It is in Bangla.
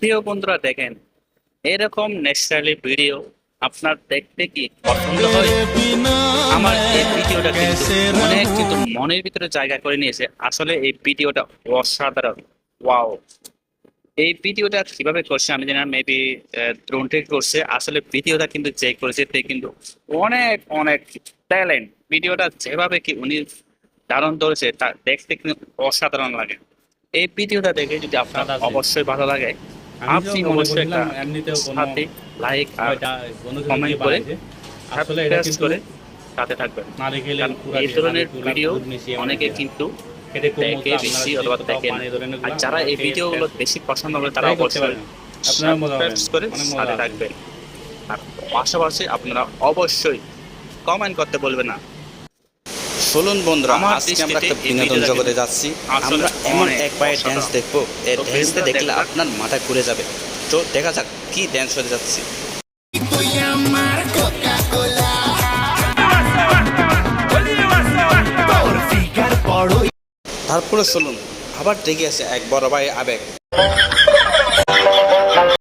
প্রিয় বন্ধুরা দেখেন, এরকম ন্যাচারালি ভিডিও আপনার দেখতে কি পছন্দ হয়? আমার এই ভিডিওটা কিন্তু মনের ভিতরে জায়গা করে নিয়েছে। আসলে এই ভিডিওটা অসাধারণ। ওয়াও! এই ভিডিওটা কিভাবে করছে আমি জানি না, মেবি ড্রোন থেকে করছে। আসলে ভিডিওটা কিন্তু যে করেছে তে কিন্তু অনেক অনেক ট্যালেন্ট। ভিডিওটা যেভাবে কি উনি ধারণ ধরেছে তা দেখতে কিন্তু অসাধারণ লাগে। এই ভিডিওটা দেখে যদি আপনার সাদা আছে। অবশ্যই ভালো লাগে, আমি তো আপনি মনে অবশ্যই একটা করছিলাম এমনিতেও কোনো সাথে লাইক আর ওইটা বন্ধুকে কমেন্ট দিয়ে করে বানাইছে। আসলে এটা সাবস্ক্রাইব কিন্তু করে সাথে থাকবেন। নারিকেলের কারণ পুরা এই দিয়ে ধরনের নারিকেল আর ভিডিও দুধ মিশিয়ে অনেকে বানাইছে। কিন্তু খেতে খুব দেখে মজা। আপনারা বেশি যদি অথবা কোথাও দেখেন। পানি ধরেন আর এগুলা যারা এই খেয়ে ভিডিওগুলো বেশি পছন্দ করে তারা ট্রাই করতে অবশ্যই পারেন। আপনারা মজা সাবস্ক্রাইব পাবেন। করে অনেক মজা সাথে আছে। থাকবেন। আর পাশাপাশি আপনারা অবশ্যই কমেন্ট করতে বলবেন না। চলুন বন্ধুরা, আমার আজকে আমরা দৃষ্টিতে একটা এই বিনোদন ভিডিওটা জগতে কিন্তু যাচ্ছি। আসলে আমরা এমন অনেক এক পায়ে ড্যান্স অসাধারণ। দেখবো, এই তো ড্যান্সটা ভিডিওটা দেখলে দেখবেন। আপনার মাথা ঘুরে যাবে। তো দেখা যাক কি ড্যান্স হতে যাচ্ছে। তারপরে চলুন, আবার দেখে আছে এক বড় ভাই আবেগ।